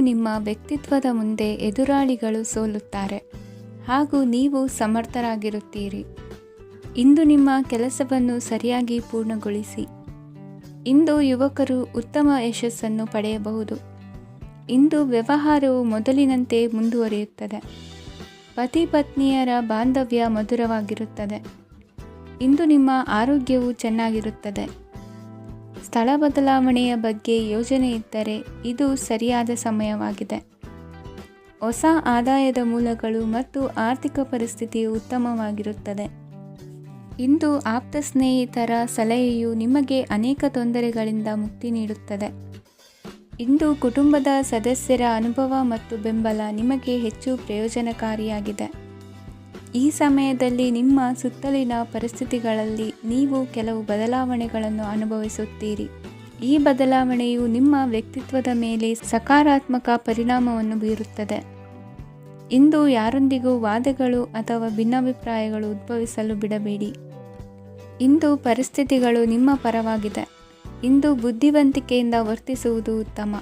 ನಿಮ್ಮ ವ್ಯಕ್ತಿತ್ವದ ಮುಂದೆ ಎದುರಾಳಿಗಳು ಸೋಲುತ್ತಾರೆ ಹಾಗೂ ನೀವು ಸಮರ್ಥರಾಗಿರುತ್ತೀರಿ. ಇಂದು ನಿಮ್ಮ ಕೆಲಸವನ್ನು ಸರಿಯಾಗಿ ಪೂರ್ಣಗೊಳಿಸಿ. ಇಂದು ಯುವಕರು ಉತ್ತಮ ಯಶಸ್ಸನ್ನು ಪಡೆಯಬಹುದು. ಇಂದು ವ್ಯವಹಾರವು ಮೊದಲಿನಂತೆ ಮುಂದುವರಿಯುತ್ತದೆ. ಪತಿ ಪತ್ನಿಯರ ಬಾಂಧವ್ಯ ಮಧುರವಾಗಿರುತ್ತದೆ. ಇಂದು ನಿಮ್ಮ ಆರೋಗ್ಯವು ಚೆನ್ನಾಗಿರುತ್ತದೆ. ಸ್ಥಳ ಬದಲಾವಣೆಯ ಬಗ್ಗೆ ಯೋಜನೆ ಇದ್ದರೆ ಇದು ಸರಿಯಾದ ಸಮಯವಾಗಿದೆ. ಹೊಸ ಆದಾಯದ ಮೂಲಗಳು ಮತ್ತು ಆರ್ಥಿಕ ಪರಿಸ್ಥಿತಿಯು ಉತ್ತಮವಾಗಿರುತ್ತದೆ. ಇಂದು ಆಪ್ತ ಸ್ನೇಹಿತರ ಸಲಹೆಯು ನಿಮಗೆ ಅನೇಕ ತೊಂದರೆಗಳಿಂದ ಮುಕ್ತಿ ನೀಡುತ್ತದೆ. ಇಂದು ಕುಟುಂಬದ ಸದಸ್ಯರ ಅನುಭವ ಮತ್ತು ಬೆಂಬಲ ನಿಮಗೆ ಹೆಚ್ಚು ಪ್ರಯೋಜನಕಾರಿಯಾಗಿದೆ. ಈ ಸಮಯದಲ್ಲಿ ನಿಮ್ಮ ಸುತ್ತಲಿನ ಪರಿಸ್ಥಿತಿಗಳಲ್ಲಿ ನೀವು ಕೆಲವು ಬದಲಾವಣೆಗಳನ್ನು ಅನುಭವಿಸುತ್ತೀರಿ. ಈ ಬದಲಾವಣೆಯು ನಿಮ್ಮ ವ್ಯಕ್ತಿತ್ವದ ಮೇಲೆ ಸಕಾರಾತ್ಮಕ ಪರಿಣಾಮವನ್ನು ಬೀರುತ್ತದೆ. ಇಂದು ಯಾರೊಂದಿಗೂ ವಾದಗಳು ಅಥವಾ ಭಿನ್ನಾಭಿಪ್ರಾಯಗಳು ಉದ್ಭವಿಸಲು ಬಿಡಬೇಡಿ. ಇಂದು ಪರಿಸ್ಥಿತಿಗಳು ನಿಮ್ಮ ಪರವಾಗಿದೆ. ಇಂದು ಬುದ್ಧಿವಂತಿಕೆಯಿಂದ ವರ್ತಿಸುವುದು ಉತ್ತಮ.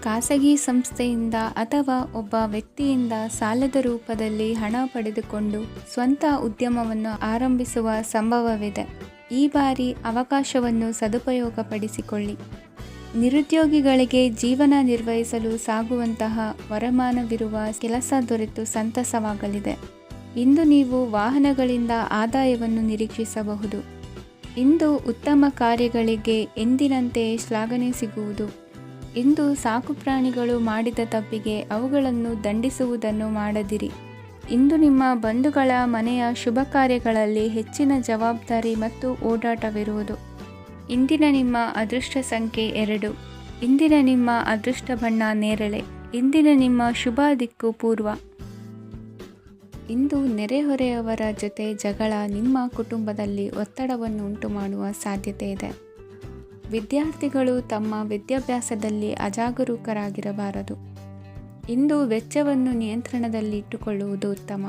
ಖಾಸಗಿ ಸಂಸ್ಥೆಯಿಂದ ಅಥವಾ ಒಬ್ಬ ವ್ಯಕ್ತಿಯಿಂದ ಸಾಲದ ರೂಪದಲ್ಲಿ ಹಣ ಪಡೆದುಕೊಂಡು ಸ್ವಂತ ಉದ್ಯಮವನ್ನು ಆರಂಭಿಸುವ ಸಂಭವವಿದೆ. ಈ ಬಾರಿ ಅವಕಾಶವನ್ನು ಸದುಪಯೋಗಪಡಿಸಿಕೊಳ್ಳಿ. ನಿರುದ್ಯೋಗಿಗಳಿಗೆ ಜೀವನ ನಿರ್ವಹಿಸಲು ಸಾಗುವಂತಹ ವರಮಾನವಿರುವ ಕೆಲಸ ದೊರೆತು ಸಂತಸವಾಗಲಿದೆ. ಇಂದು ನೀವು ವಾಹನಗಳಿಂದ ಆದಾಯವನ್ನು ನಿರೀಕ್ಷಿಸಬಹುದು. ಇಂದು ಉತ್ತಮ ಕಾರ್ಯಗಳಿಗೆ ಎಂದಿನಂತೆ ಶ್ಲಾಘನೆ ಸಿಗುವುದು. ಇಂದು ಸಾಕುಪ್ರಾಣಿಗಳು ಮಾಡಿದ ತಪ್ಪಿಗೆ ಅವುಗಳನ್ನು ದಂಡಿಸುವುದನ್ನು ಮಾಡದಿರಿ. ಇಂದು ನಿಮ್ಮ ಬಂಧುಗಳ ಮನೆಯ ಶುಭ ಕಾರ್ಯಗಳಲ್ಲಿ ಹೆಚ್ಚಿನ ಜವಾಬ್ದಾರಿ ಮತ್ತು ಓಡಾಟವಿರುವುದು. ಇಂದಿನ ನಿಮ್ಮ ಅದೃಷ್ಟ ಸಂಖ್ಯೆ 2. ಇಂದಿನ ನಿಮ್ಮ ಅದೃಷ್ಟ ಬಣ್ಣ ನೇರಳೆ. ಇಂದಿನ ನಿಮ್ಮ ಶುಭ ದಿಕ್ಕು ಪೂರ್ವ. ಇಂದು ನೆರೆಹೊರೆಯವರ ಜೊತೆ ಜಗಳ ನಿಮ್ಮ ಕುಟುಂಬದಲ್ಲಿ ಒತ್ತಡವನ್ನು ಉಂಟುಮಾಡುವ ಸಾಧ್ಯತೆ ಇದೆ. ವಿದ್ಯಾರ್ಥಿಗಳು ತಮ್ಮ ವಿದ್ಯಾಭ್ಯಾಸದಲ್ಲಿ ಅಜಾಗರೂಕರಾಗಿರಬಾರದು. ಇಂದು ವೆಚ್ಚವನ್ನು ನಿಯಂತ್ರಣದಲ್ಲಿ ಇಟ್ಟುಕೊಳ್ಳುವುದು ಉತ್ತಮ.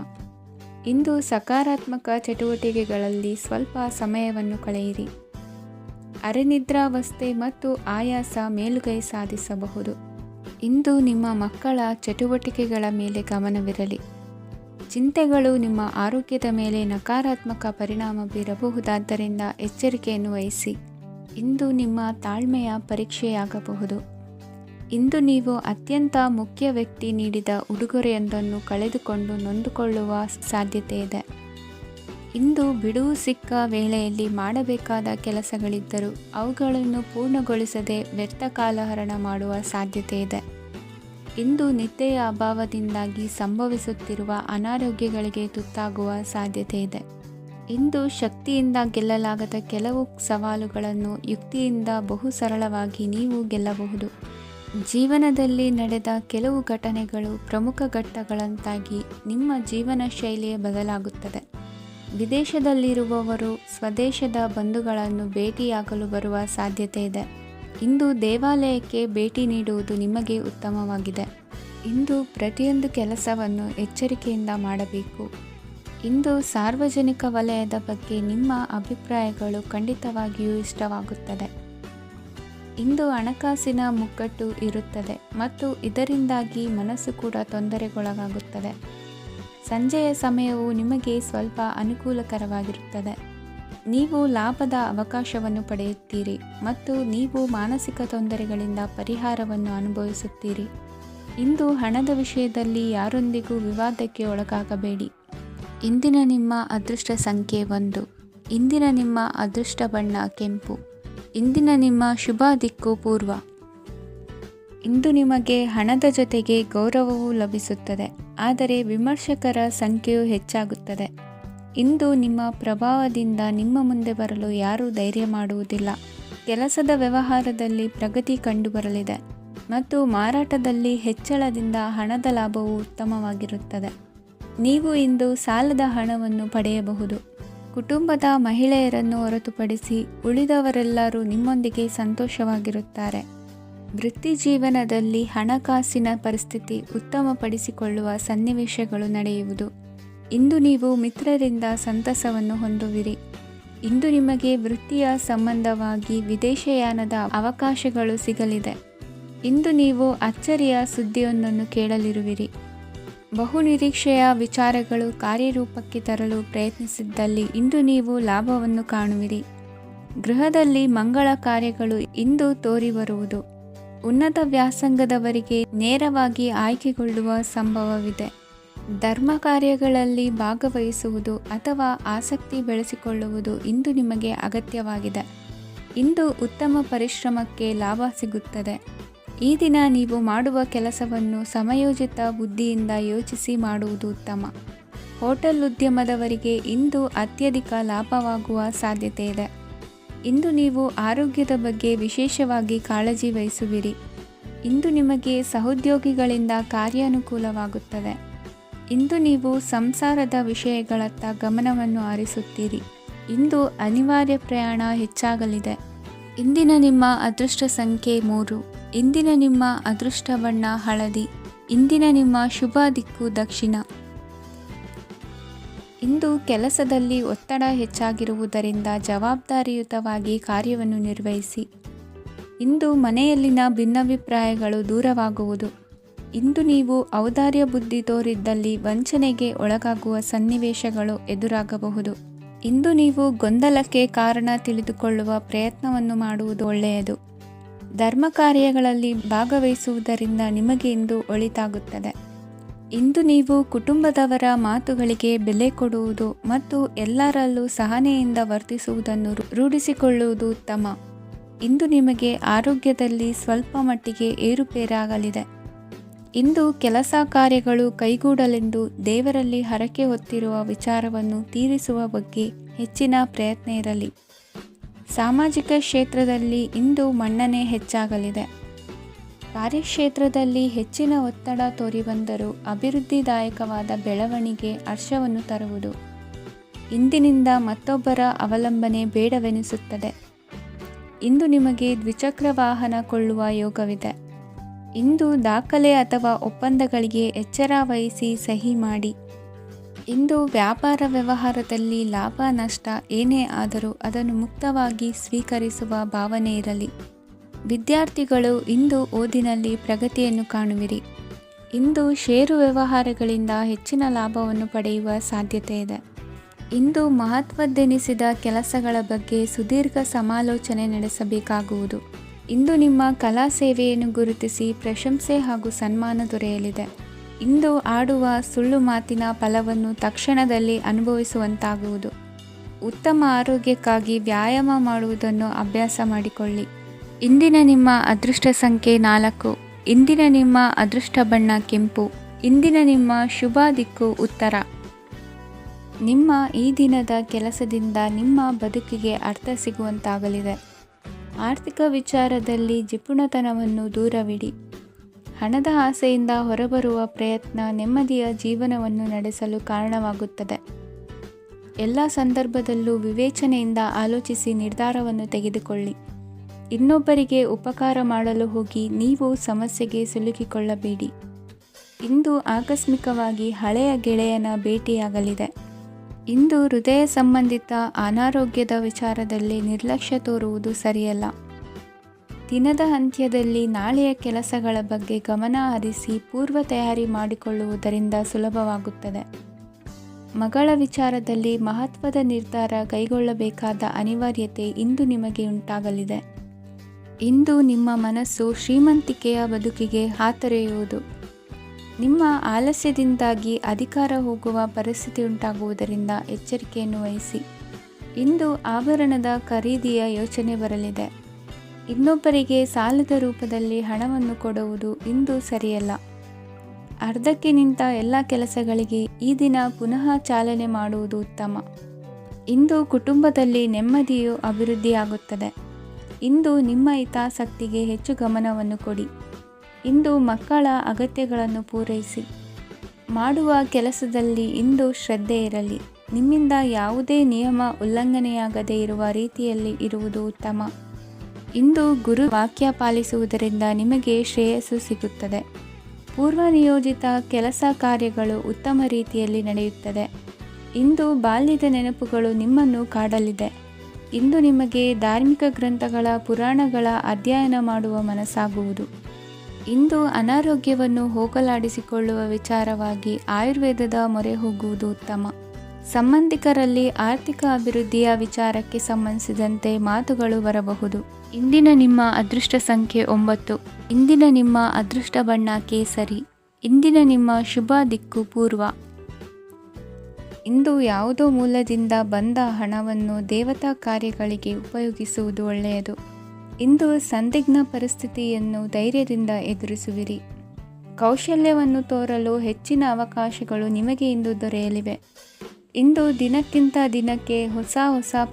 ಇಂದು ಸಕಾರಾತ್ಮಕ ಚಟುವಟಿಕೆಗಳಲ್ಲಿ ಸ್ವಲ್ಪ ಸಮಯವನ್ನು ಕಳೆಯಿರಿ. ಅರೆನಿದ್ರಾವಸ್ಥೆ ಮತ್ತು ಆಯಾಸ ಮೇಲುಗೈ ಸಾಧಿಸಬಹುದು. ಇಂದು ನಿಮ್ಮ ಮಕ್ಕಳ ಚಟುವಟಿಕೆಗಳ ಮೇಲೆ ಗಮನವಿರಲಿ. ಚಿಂತೆಗಳು ನಿಮ್ಮ ಆರೋಗ್ಯದ ಮೇಲೆ ನಕಾರಾತ್ಮಕ ಪರಿಣಾಮ ಬೀರಬಹುದಾದ್ದರಿಂದ ಎಚ್ಚರಿಕೆಯನ್ನು ವಹಿಸಿ. ಇಂದು ನಿಮ್ಮ ತಾಳ್ಮೆಯ ಪರೀಕ್ಷೆಯಾಗಬಹುದು. ಇಂದು ನೀವು ಅತ್ಯಂತ ಮುಖ್ಯ ವ್ಯಕ್ತಿ ನೀಡಿದ ಉಡುಗೊರೆಯೊಂದನ್ನು ಕಳೆದುಕೊಂಡು ನೊಂದುಕೊಳ್ಳುವ ಸಾಧ್ಯತೆ ಇದೆ. ಇಂದು ಬಿಡುವು ಸಿಕ್ಕ ವೇಳೆಯಲ್ಲಿ ಮಾಡಬೇಕಾದ ಕೆಲಸಗಳಿದ್ದರೂ ಅವುಗಳನ್ನು ಪೂರ್ಣಗೊಳಿಸದೆ ವ್ಯರ್ಥ ಕಾಲಹರಣ ಮಾಡುವ ಸಾಧ್ಯತೆ ಇದೆ. ಇಂದು ನಿದ್ದೆಯ ಅಭಾವದಿಂದಾಗಿ ಸಂಭವಿಸುತ್ತಿರುವ ಅನಾರೋಗ್ಯಗಳಿಗೆ ತುತ್ತಾಗುವ ಸಾಧ್ಯತೆ ಇದೆ. ಇಂದು ಶಕ್ತಿಯಿಂದ ಗೆಲ್ಲಲಾಗದ ಕೆಲವು ಸವಾಲುಗಳನ್ನು ಯುಕ್ತಿಯಿಂದ ಬಹು ಸರಳವಾಗಿ ನೀವು ಗೆಲ್ಲಬಹುದು. ಜೀವನದಲ್ಲಿ ನಡೆದ ಕೆಲವು ಘಟನೆಗಳು ಪ್ರಮುಖ ಘಟ್ಟಗಳಂತಾಗಿ ನಿಮ್ಮ ಜೀವನ ಶೈಲಿಯೇ ಬದಲಾಗುತ್ತದೆ. ವಿದೇಶದಲ್ಲಿರುವವರು ಸ್ವದೇಶದ ಬಂಧುಗಳನ್ನು ಭೇಟಿಯಾಗಲು ಬರುವ ಸಾಧ್ಯತೆ ಇದೆ. ಇಂದು ದೇವಾಲಯಕ್ಕೆ ಭೇಟಿ ನೀಡುವುದು ನಿಮಗೆ ಉತ್ತಮವಾಗಿದೆ. ಇಂದು ಪ್ರತಿಯೊಂದು ಕೆಲಸವನ್ನು ಎಚ್ಚರಿಕೆಯಿಂದ ಮಾಡಬೇಕು. ಇಂದು ಸಾರ್ವಜನಿಕ ವಲಯದ ಬಗ್ಗೆ ನಿಮ್ಮ ಅಭಿಪ್ರಾಯಗಳು ಖಂಡಿತವಾಗಿಯೂ ಇಷ್ಟವಾಗುತ್ತದೆ. ಇಂದು ಹಣಕಾಸಿನ ಮುಗ್ಗಟ್ಟು ಇರುತ್ತದೆ ಮತ್ತು ಇದರಿಂದಾಗಿ ಮನಸ್ಸು ಕೂಡ ತೊಂದರೆಗೊಳಗಾಗುತ್ತದೆ. ಸಂಜೆಯ ಸಮಯವು ನಿಮಗೆ ಸ್ವಲ್ಪ ಅನುಕೂಲಕರವಾಗಿರುತ್ತದೆ. ನೀವು ಲಾಭದ ಅವಕಾಶವನ್ನು ಪಡೆಯುತ್ತೀರಿ ಮತ್ತು ನೀವು ಮಾನಸಿಕ ತೊಂದರೆಗಳಿಂದ ಪರಿಹಾರವನ್ನು ಅನುಭವಿಸುತ್ತೀರಿ. ಇಂದು ಹಣದ ವಿಷಯದಲ್ಲಿ ಯಾರೊಂದಿಗೂ ವಿವಾದಕ್ಕೆ ಒಳಗಾಗಬೇಡಿ. ಇಂದಿನ ನಿಮ್ಮ ಅದೃಷ್ಟ ಸಂಖ್ಯೆ 1. ಇಂದಿನ ನಿಮ್ಮ ಅದೃಷ್ಟ ಬಣ್ಣ ಕೆಂಪು. ಇಂದಿನ ನಿಮ್ಮ ಶುಭ ದಿಕ್ಕು ಪೂರ್ವ. ಇಂದು ನಿಮಗೆ ಹಣದ ಜೊತೆಗೆ ಗೌರವವೂ ಲಭಿಸುತ್ತದೆ, ಆದರೆ ವಿಮರ್ಶಕರ ಸಂಖ್ಯೆಯು ಹೆಚ್ಚಾಗುತ್ತದೆ. ಇಂದು ನಿಮ್ಮ ಪ್ರಭಾವದಿಂದ ನಿಮ್ಮ ಮುಂದೆ ಬರಲು ಯಾರೂ ಧೈರ್ಯ ಮಾಡುವುದಿಲ್ಲ. ಕೆಲಸದ ವ್ಯವಹಾರದಲ್ಲಿ ಪ್ರಗತಿ ಕಂಡುಬರಲಿದೆ ಮತ್ತು ಮಾರಾಟದಲ್ಲಿ ಹೆಚ್ಚಳದಿಂದ ಹಣದ ಲಾಭವು ಉತ್ತಮವಾಗಿರುತ್ತದೆ. ನೀವು ಇಂದು ಸಾಲದ ಹಣವನ್ನು ಪಡೆಯಬಹುದು. ಕುಟುಂಬದ ಮಹಿಳೆಯರನ್ನು ಹೊರತುಪಡಿಸಿ ಉಳಿದವರೆಲ್ಲರೂ ನಿಮ್ಮೊಂದಿಗೆ ಸಂತೋಷವಾಗಿರುತ್ತಾರೆ. ವೃತ್ತಿ ಜೀವನದಲ್ಲಿ ಹಣಕಾಸಿನ ಪರಿಸ್ಥಿತಿ ಉತ್ತಮಪಡಿಸಿಕೊಳ್ಳುವ ಸನ್ನಿವೇಶಗಳು ನಡೆಯುವುದು. ಇಂದು ನೀವು ಮಿತ್ರರಿಂದ ಸಂತಸವನ್ನು ಹೊಂದುವಿರಿ. ಇಂದು ನಿಮಗೆ ವೃತ್ತಿಯ ಸಂಬಂಧವಾಗಿ ವಿದೇಶಯಾನದ ಅವಕಾಶಗಳು ಸಿಗಲಿದೆ. ಇಂದು ನೀವು ಅಚ್ಚರಿಯ ಸುದ್ದಿಯೊಂದನ್ನು ಕೇಳಲಿರುವಿರಿ. ಬಹುನಿರೀಕ್ಷೆಯ ವಿಚಾರಗಳು ಕಾರ್ಯರೂಪಕ್ಕೆ ತರಲು ಪ್ರಯತ್ನಿಸಿದ್ದಲ್ಲಿ ಇಂದು ನೀವು ಲಾಭವನ್ನು ಕಾಣುವಿರಿ. ಗೃಹದಲ್ಲಿ ಮಂಗಳ ಕಾರ್ಯಗಳು ಇಂದು ತೋರಿ ಬರುವುದು. ಉನ್ನತ ವ್ಯಾಸಂಗದವರಿಗೆ ನೇರವಾಗಿ ಆಯ್ಕೆಗೊಳ್ಳುವ ಸಂಭವವಿದೆ. ಧರ್ಮ ಕಾರ್ಯಗಳಲ್ಲಿ ಭಾಗವಹಿಸುವುದು ಅಥವಾ ಆಸಕ್ತಿ ಬೆಳೆಸಿಕೊಳ್ಳುವುದು ಇಂದು ನಿಮಗೆ ಅಗತ್ಯವಾಗಿದೆ. ಇಂದು ಉತ್ತಮ ಪರಿಶ್ರಮಕ್ಕೆ ಲಾಭ ಸಿಗುತ್ತದೆ. ಈ ದಿನ ನೀವು ಮಾಡುವ ಕೆಲಸವನ್ನು ಸಮಯೋಚಿತ ಬುದ್ಧಿಯಿಂದ ಯೋಚಿಸಿ ಮಾಡುವುದು ಉತ್ತಮ. ಹೋಟೆಲ್ ಉದ್ಯಮದವರಿಗೆ ಇಂದು ಅತ್ಯಧಿಕ ಲಾಭವಾಗುವ ಸಾಧ್ಯತೆ ಇದೆ. ಇಂದು ನೀವು ಆರೋಗ್ಯದ ಬಗ್ಗೆ ವಿಶೇಷವಾಗಿ ಕಾಳಜಿ ವಹಿಸುವಿರಿ. ಇಂದು ನಿಮಗೆ ಸಹೋದ್ಯೋಗಿಗಳಿಂದ ಕಾರ್ಯಾನುಕೂಲವಾಗುತ್ತದೆ. ಇಂದು ನೀವು ಸಂಸಾರದ ವಿಷಯಗಳತ್ತ ಗಮನವನ್ನು ಹರಿಸುತ್ತೀರಿ. ಇಂದು ಅನಿವಾರ್ಯ ಪ್ರಯಾಣ ಹೆಚ್ಚಾಗಲಿದೆ. ಇಂದಿನ ನಿಮ್ಮ ಅದೃಷ್ಟ ಸಂಖ್ಯೆ 3. ಇಂದಿನ ನಿಮ್ಮ ಅದೃಷ್ಟ ಬಣ್ಣ ಹಳದಿ. ಇಂದಿನ ನಿಮ್ಮ ಶುಭ ದಿಕ್ಕು ದಕ್ಷಿಣ. ಇಂದು ಕೆಲಸದಲ್ಲಿ ಒತ್ತಡ ಹೆಚ್ಚಾಗಿರುವುದರಿಂದ ಜವಾಬ್ದಾರಿಯುತವಾಗಿ ಕಾರ್ಯವನ್ನು ನಿರ್ವಹಿಸಿ. ಇಂದು ಮನೆಯಲ್ಲಿನ ಭಿನ್ನಾಭಿಪ್ರಾಯಗಳು ದೂರವಾಗುವುದು. ಇಂದು ನೀವು ಔದಾರ್ಯ ಬುದ್ಧಿ ತೋರಿದ್ದಲ್ಲಿ ವಂಚನೆಗೆ ಒಳಗಾಗುವ ಸನ್ನಿವೇಶಗಳು ಎದುರಾಗಬಹುದು. ಇಂದು ನೀವು ಗೊಂದಲಕ್ಕೆ ಕಾರಣ ತಿಳಿದುಕೊಳ್ಳುವ ಪ್ರಯತ್ನವನ್ನು ಮಾಡುವುದು ಒಳ್ಳೆಯದು. ಧರ್ಮ ಕಾರ್ಯಗಳಲ್ಲಿ ಭಾಗವಹಿಸುವುದರಿಂದ ನಿಮಗೆ ಇಂದು ಒಳಿತಾಗುತ್ತದೆ. ಇಂದು ನೀವು ಕುಟುಂಬದವರ ಮಾತುಗಳಿಗೆ ಬೆಲೆ ಕೊಡುವುದು ಮತ್ತು ಎಲ್ಲರಲ್ಲೂ ಸಹನೆಯಿಂದ ವರ್ತಿಸುವುದನ್ನು ರೂಢಿಸಿಕೊಳ್ಳುವುದು ಉತ್ತಮ. ಇಂದು ನಿಮಗೆ ಆರೋಗ್ಯದಲ್ಲಿ ಸ್ವಲ್ಪ ಮಟ್ಟಿಗೆ ಏರುಪೇರಾಗಲಿದೆ. ಇಂದು ಕೆಲಸ ಕಾರ್ಯಗಳು ಕೈಗೂಡಲೆಂದು ದೇವರಲ್ಲಿ ಹರಕೆ ಹೊತ್ತಿರುವ ವಿಚಾರವನ್ನು ತೀರಿಸುವ ಬಗ್ಗೆ ಹೆಚ್ಚಿನ ಪ್ರಯತ್ನ ಇರಲಿ. ಸಾಮಾಜಿಕ ಕ್ಷೇತ್ರದಲ್ಲಿ ಇಂದು ಮನ್ನಣೆ ಹೆಚ್ಚಾಗಲಿದೆ. ಕಾರ್ಯಕ್ಷೇತ್ರದಲ್ಲಿ ಹೆಚ್ಚಿನ ಒತ್ತಡ ತೋರಿಬಂದರೂ ಅಭಿವೃದ್ಧಿದಾಯಕವಾದ ಬೆಳವಣಿಗೆ ಹರ್ಷವನ್ನು ತರುವುದು. ಇಂದಿನಿಂದ ಮತ್ತೊಬ್ಬರ ಅವಲಂಬನೆ ಬೇಡವೆನಿಸುತ್ತದೆ. ಇಂದು ನಿಮಗೆ ದ್ವಿಚಕ್ರ ವಾಹನ ಕೊಳ್ಳುವ ಯೋಗವಿದೆ. ಇಂದು ದಾಖಲೆ ಅಥವಾ ಒಪ್ಪಂದಗಳಿಗೆ ಎಚ್ಚರ ವಹಿಸಿ ಸಹಿ ಮಾಡಿ. ಇಂದು ವ್ಯಾಪಾರ ವ್ಯವಹಾರದಲ್ಲಿ ಲಾಭ ನಷ್ಟ ಏನೇ ಆದರೂ ಅದನ್ನು ಮುಕ್ತವಾಗಿ ಸ್ವೀಕರಿಸುವ ಭಾವನೆ ಇರಲಿ. ವಿದ್ಯಾರ್ಥಿಗಳು ಇಂದು ಓದಿನಲ್ಲಿ ಪ್ರಗತಿಯನ್ನು ಕಾಣುವಿರಿ. ಇಂದು ಷೇರು ವ್ಯವಹಾರಗಳಿಂದ ಹೆಚ್ಚಿನ ಲಾಭವನ್ನು ಪಡೆಯುವ ಸಾಧ್ಯತೆ ಇದೆ. ಇಂದು ಮಹತ್ವದ್ದೆನಿಸಿದ ಕೆಲಸಗಳ ಬಗ್ಗೆ ಸುದೀರ್ಘ ಸಮಾಲೋಚನೆ ನಡೆಸಬೇಕಾಗುವುದು. ಇಂದು ನಿಮ್ಮ ಕಲಾ ಸೇವೆಯನ್ನು ಗುರುತಿಸಿ ಪ್ರಶಂಸೆ ಹಾಗೂ ಸನ್ಮಾನ ದೊರೆಯಲಿದೆ. ಇಂದು ಆಡುವ ಸುಳ್ಳು ಮಾತಿನ ಫಲವನ್ನು ತಕ್ಷಣದಲ್ಲಿ ಅನುಭವಿಸುವಂತಾಗುವುದು. ಉತ್ತಮ ಆರೋಗ್ಯಕ್ಕಾಗಿ ವ್ಯಾಯಾಮ ಮಾಡುವುದನ್ನು ಅಭ್ಯಾಸ ಮಾಡಿಕೊಳ್ಳಿ. ಇಂದಿನ ನಿಮ್ಮ ಅದೃಷ್ಟ ಸಂಖ್ಯೆ 4. ಇಂದಿನ ನಿಮ್ಮ ಅದೃಷ್ಟ ಬಣ್ಣ ಕೆಂಪು. ಇಂದಿನ ನಿಮ್ಮ ಶುಭ ದಿಕ್ಕು ಉತ್ತರ. ನಿಮ್ಮ ಈ ದಿನದ ಕೆಲಸದಿಂದ ನಿಮ್ಮ ಬದುಕಿಗೆ ಅರ್ಥ ಸಿಗುವಂತಾಗಲಿದೆ. ಆರ್ಥಿಕ ವಿಚಾರದಲ್ಲಿ ಜಿಪುಣತನವನ್ನು ದೂರವಿಡಿ. ಹಣದ ಆಸೆಯಿಂದ ಹೊರಬರುವ ಪ್ರಯತ್ನ ನೆಮ್ಮದಿಯ ಜೀವನವನ್ನು ನಡೆಸಲು ಕಾರಣವಾಗುತ್ತದೆ. ಎಲ್ಲ ಸಂದರ್ಭದಲ್ಲೂ ವಿವೇಚನೆಯಿಂದ ಆಲೋಚಿಸಿ ನಿರ್ಧಾರವನ್ನು ತೆಗೆದುಕೊಳ್ಳಿ. ಇನ್ನೊಬ್ಬರಿಗೆ ಉಪಕಾರ ಮಾಡಲು ಹೋಗಿ ನೀವು ಸಮಸ್ಯೆಗೆ ಸಿಲುಕಿಕೊಳ್ಳಬೇಡಿ. ಇಂದು ಆಕಸ್ಮಿಕವಾಗಿ ಹಳೆಯ ಗೆಳೆಯನ ಭೇಟಿಯಾಗಲಿದೆ. ಇಂದು ಹೃದಯ ಸಂಬಂಧಿತ ಅನಾರೋಗ್ಯದ ವಿಚಾರದಲ್ಲಿ ನಿರ್ಲಕ್ಷ್ಯ ತೋರುವುದು ಸರಿಯಲ್ಲ. ದಿನದ ಅಂತ್ಯದಲ್ಲಿ ನಾಳೆಯ ಕೆಲಸಗಳ ಬಗ್ಗೆ ಗಮನ ಹರಿಸಿ ಪೂರ್ವ ತಯಾರಿ ಮಾಡಿಕೊಳ್ಳುವುದರಿಂದ ಸುಲಭವಾಗುತ್ತದೆ. ಮಗಳ ವಿಚಾರದಲ್ಲಿ ಮಹತ್ವದ ನಿರ್ಧಾರ ಕೈಗೊಳ್ಳಬೇಕಾದ ಅನಿವಾರ್ಯತೆ ಇಂದು ನಿಮಗೆ ಉಂಟಾಗಲಿದೆ. ಇಂದು ನಿಮ್ಮ ಮನಸ್ಸು ಶ್ರೀಮಂತಿಕೆಯ ಬದುಕಿಗೆ ಹಾತೊರೆಯುವುದು. ನಿಮ್ಮ ಆಲಸ್ಯದಿಂದಾಗಿ ಅಧಿಕಾರ ಹೋಗುವ ಪರಿಸ್ಥಿತಿ ಉಂಟಾಗುವುದರಿಂದ ಎಚ್ಚರಿಕೆಯನ್ನು ವಹಿಸಿ. ಇಂದು ಆಭರಣದ ಖರೀದಿಯ ಯೋಚನೆ ಬರಲಿದೆ. ಇನ್ನೊಬ್ಬರಿಗೆ ಸಾಲದ ರೂಪದಲ್ಲಿ ಹಣವನ್ನು ಕೊಡುವುದು ಇಂದು ಸರಿಯಲ್ಲ. ಅರ್ಧಕ್ಕೆ ನಿಂತ ಎಲ್ಲ ಕೆಲಸಗಳಿಗೆ ಈ ದಿನ ಪುನಃ ಚಾಲನೆ ಮಾಡುವುದು ಉತ್ತಮ. ಇಂದು ಕುಟುಂಬದಲ್ಲಿ ನೆಮ್ಮದಿಯು ಅಭಿವೃದ್ಧಿಯಾಗುತ್ತದೆ. ಇಂದು ನಿಮ್ಮ ಹಿತಾಸಕ್ತಿಗೆ ಹೆಚ್ಚು ಗಮನವನ್ನು ಕೊಡಿ. ಇಂದು ಮಕ್ಕಳ ಅಗತ್ಯಗಳನ್ನು ಪೂರೈಸಿ. ಮಾಡುವ ಕೆಲಸದಲ್ಲಿ ಇಂದು ಶ್ರದ್ಧೆ ಇರಲಿ. ನಿಮ್ಮಿಂದ ಯಾವುದೇ ನಿಯಮ ಉಲ್ಲಂಘನೆಯಾಗದೇ ಇರುವ ರೀತಿಯಲ್ಲಿ ಇರುವುದು ಉತ್ತಮ. ಇಂದು ಗುರು ವಾಕ್ಯ ಪಾಲಿಸುವುದರಿಂದ ನಿಮಗೆ ಶ್ರೇಯಸ್ಸು ಸಿಗುತ್ತದೆ. ಪೂರ್ವ ನಿಯೋಜಿತ ಕೆಲಸ ಕಾರ್ಯಗಳು ಉತ್ತಮ ರೀತಿಯಲ್ಲಿ ನಡೆಯುತ್ತದೆ. ಇಂದು ಬಾಲ್ಯದ ನೆನಪುಗಳು ನಿಮ್ಮನ್ನು ಕಾಡಲಿದೆ. ಇಂದು ನಿಮಗೆ ಧಾರ್ಮಿಕ ಗ್ರಂಥಗಳ ಪುರಾಣಗಳ ಅಧ್ಯಯನ ಮಾಡುವ ಮನಸ್ಸಾಗುವುದು. ಇಂದು ಅನಾರೋಗ್ಯವನ್ನು ಹೋಗಲಾಡಿಸಿಕೊಳ್ಳುವ ವಿಚಾರವಾಗಿ ಆಯುರ್ವೇದದ ಮೊರೆ ಹೋಗುವುದು ಉತ್ತಮ. ಸಂಬಂಧಿಕರಲ್ಲಿ ಆರ್ಥಿಕ ಅಭಿವೃದ್ಧಿಯ ವಿಚಾರಕ್ಕೆ ಸಂಬಂಧಿಸಿದಂತೆ ಮಾತುಗಳು ಬರಬಹುದು. ಇಂದಿನ ನಿಮ್ಮ ಅದೃಷ್ಟ ಸಂಖ್ಯೆ 9. ಇಂದಿನ ನಿಮ್ಮ ಅದೃಷ್ಟ ಬಣ್ಣ ಕೇಸರಿ. ಇಂದಿನ ನಿಮ್ಮ ಶುಭ ದಿಕ್ಕು ಪೂರ್ವ. ಇಂದು ಯಾವುದೋ ಮೂಲದಿಂದ ಬಂದ ಹಣವನ್ನು ದೇವತಾ ಕಾರ್ಯಗಳಿಗೆ ಉಪಯೋಗಿಸುವುದು ಒಳ್ಳೆಯದು. ಇಂದು ಸಂದಿಗ್ಧ ಪರಿಸ್ಥಿತಿಯನ್ನು ಧೈರ್ಯದಿಂದ ಎದುರಿಸುವಿರಿ. ಕೌಶಲ್ಯವನ್ನು ತೋರಲು ಹೆಚ್ಚಿನ ಅವಕಾಶಗಳು ನಿಮಗೆ ಇಂದು ದೊರೆಯಲಿವೆ. ಇಂದು ದಿನಕ್ಕಿಂತ ದಿನಕ್ಕೆ ಹೊಸ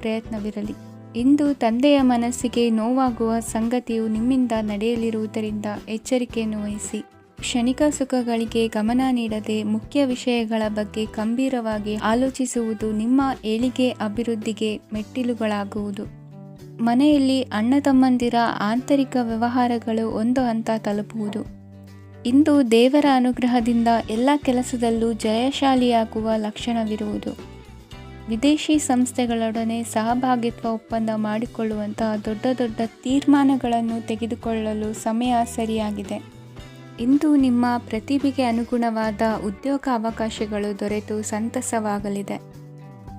ಪ್ರಯತ್ನವಿರಲಿ. ಇಂದು ತಂದೆಯ ಮನಸ್ಸಿಗೆ ನೋವಾಗುವ ಸಂಗತಿಯು ನಿಮ್ಮಿಂದ ನಡೆಯಲಿರುವುದರಿಂದ ಎಚ್ಚರಿಕೆಯನ್ನು ವಹಿಸಿ. ಕ್ಷಣಿಕ ಸುಖಗಳಿಗೆ ಗಮನ ನೀಡದೆ ಮುಖ್ಯ ವಿಷಯಗಳ ಬಗ್ಗೆ ಗಂಭೀರವಾಗಿ ಆಲೋಚಿಸುವುದು ನಿಮ್ಮ ಏಳಿಗೆ ಅಭಿವೃದ್ಧಿಗೆ ಮೆಟ್ಟಿಲುಗಳಾಗುವುದು. ಮನೆಯಲ್ಲಿ ಅಣ್ಣ ತಮ್ಮಂದಿರ ಆಂತರಿಕ ವ್ಯವಹಾರಗಳು ಒಂದು ಹಂತ ತಲುಪುವುದು. ಇಂದು ದೇವರ ಅನುಗ್ರಹದಿಂದ ಎಲ್ಲ ಕೆಲಸದಲ್ಲೂ ಜಯಶಾಲಿಯಾಗುವ ಲಕ್ಷಣವಿರುವುದು. ವಿದೇಶಿ ಸಂಸ್ಥೆಗಳೊಡನೆ ಸಹಭಾಗಿತ್ವ ಒಪ್ಪಂದ ಮಾಡಿಕೊಳ್ಳುವಂತಹ ದೊಡ್ಡ ತೀರ್ಮಾನಗಳನ್ನು ತೆಗೆದುಕೊಳ್ಳಲು ಸಮಯ ಸರಿಯಾಗಿದೆ. ಇಂದು ನಿಮ್ಮ ಪ್ರತಿಭೆಗೆ ಅನುಗುಣವಾದ ಉದ್ಯೋಗ ಅವಕಾಶಗಳು ದೊರೆತು ಸಂತಸವಾಗಲಿದೆ.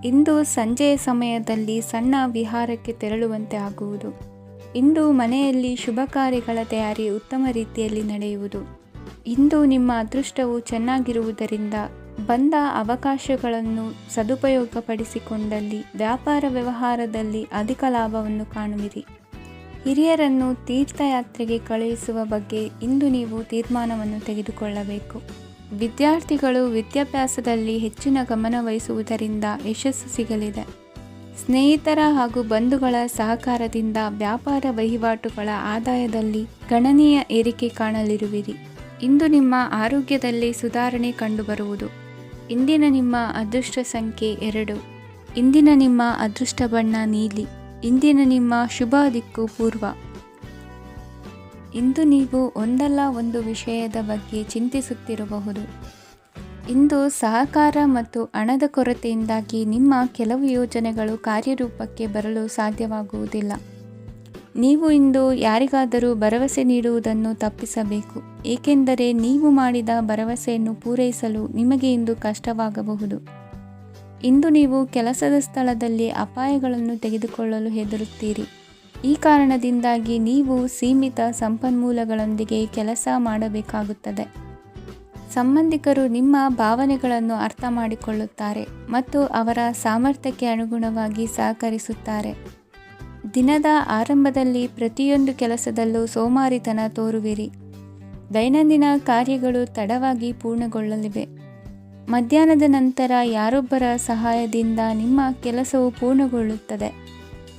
ಇಂದು ಸಂಜೆಯ ಸಮಯದಲ್ಲಿ ಸಣ್ಣ ವಿಹಾರಕ್ಕೆ ತೆರಳುವಂತೆ ಆಗುವುದು. ಇಂದು ಮನೆಯಲ್ಲಿ ಶುಭ ಕಾರ್ಯಗಳ ತಯಾರಿ ಉತ್ತಮ ರೀತಿಯಲ್ಲಿ ನಡೆಯುವುದು. ಇಂದು ನಿಮ್ಮ ಅದೃಷ್ಟವು ಚೆನ್ನಾಗಿರುವುದರಿಂದ ಬಂದ ಅವಕಾಶಗಳನ್ನು ಸದುಪಯೋಗಪಡಿಸಿಕೊಂಡಲ್ಲಿ ವ್ಯಾಪಾರ ವ್ಯವಹಾರದಲ್ಲಿ ಅಧಿಕ ಲಾಭವನ್ನು ಕಾಣುವಿರಿ. ಹಿರಿಯರನ್ನು ತೀರ್ಥಯಾತ್ರೆಗೆ ಕಳುಹಿಸುವ ಬಗ್ಗೆ ಇಂದು ನೀವು ತೀರ್ಮಾನವನ್ನು ತೆಗೆದುಕೊಳ್ಳಬೇಕು. ವಿದ್ಯಾರ್ಥಿಗಳು ವಿದ್ಯಾಭ್ಯಾಸದಲ್ಲಿ ಹೆಚ್ಚಿನ ಗಮನ ವಹಿಸುವುದರಿಂದ ಯಶಸ್ಸು ಸಿಗಲಿದೆ. ಸ್ನೇಹಿತರ ಹಾಗೂ ಬಂಧುಗಳ ಸಹಕಾರದಿಂದ ವ್ಯಾಪಾರ ವಹಿವಾಟುಗಳ ಆದಾಯದಲ್ಲಿ ಗಣನೀಯ ಏರಿಕೆ ಕಾಣಲಿರುವಿರಿ. ಇಂದು ನಿಮ್ಮ ಆರೋಗ್ಯದಲ್ಲಿ ಸುಧಾರಣೆ ಕಂಡುಬರುವುದು. ಇಂದಿನ ನಿಮ್ಮ ಅದೃಷ್ಟ ಸಂಖ್ಯೆ 2. ಇಂದಿನ ನಿಮ್ಮ ಅದೃಷ್ಟ ಬಣ್ಣ ನೀಲಿ. ಇಂದಿನ ನಿಮ್ಮ ಶುಭ ದಿಕ್ಕು ಪೂರ್ವ. ಇಂದು ನೀವು ಒಂದಲ್ಲ ಒಂದು ವಿಷಯದ ಬಗ್ಗೆ ಚಿಂತಿಸುತ್ತಿರಬಹುದು. ಇಂದು ಸಹಕಾರ ಮತ್ತು ಹಣದ ಕೊರತೆಯಿಂದಾಗಿ ನಿಮ್ಮ ಕೆಲವು ಯೋಜನೆಗಳು ಕಾರ್ಯರೂಪಕ್ಕೆ ಬರಲು ಸಾಧ್ಯವಾಗುವುದಿಲ್ಲ. ನೀವು ಇಂದು ಯಾರಿಗಾದರೂ ಭರವಸೆ ನೀಡುವುದನ್ನು ತಪ್ಪಿಸಬೇಕು, ಏಕೆಂದರೆ ನೀವು ಮಾಡಿದ ಭರವಸೆಯನ್ನು ಪೂರೈಸಲು ನಿಮಗೆ ಇಂದು ಕಷ್ಟವಾಗಬಹುದು. ಇಂದು ನೀವು ಕೆಲಸದ ಸ್ಥಳದಲ್ಲಿ ಅಪಾಯಗಳನ್ನು ತೆಗೆದುಕೊಳ್ಳಲು ಹೆದರುತ್ತೀರಿ. ಈ ಕಾರಣದಿಂದಾಗಿ ನೀವು ಸೀಮಿತ ಸಂಪನ್ಮೂಲಗಳೊಂದಿಗೆ ಕೆಲಸ ಮಾಡಬೇಕಾಗುತ್ತದೆ. ಸಂಬಂಧಿಕರು ನಿಮ್ಮ ಭಾವನೆಗಳನ್ನು ಅರ್ಥ ಮಾಡಿಕೊಳ್ಳುತ್ತಾರೆ ಮತ್ತು ಅವರ ಸಾಮರ್ಥ್ಯಕ್ಕೆ ಅನುಗುಣವಾಗಿ ಸಹಕರಿಸುತ್ತಾರೆ. ದಿನದ ಆರಂಭದಲ್ಲಿ ಪ್ರತಿಯೊಂದು ಕೆಲಸದಲ್ಲೂ ಸೋಮಾರಿತನ ತೋರುವಿರಿ. ದೈನಂದಿನ ಕಾರ್ಯಗಳು ತಡವಾಗಿ ಪೂರ್ಣಗೊಳ್ಳಲಿವೆ. ಮಧ್ಯಾಹ್ನದ ನಂತರ ಯಾರೊಬ್ಬರ ಸಹಾಯದಿಂದ ನಿಮ್ಮ ಕೆಲಸವು ಪೂರ್ಣಗೊಳ್ಳುತ್ತದೆ.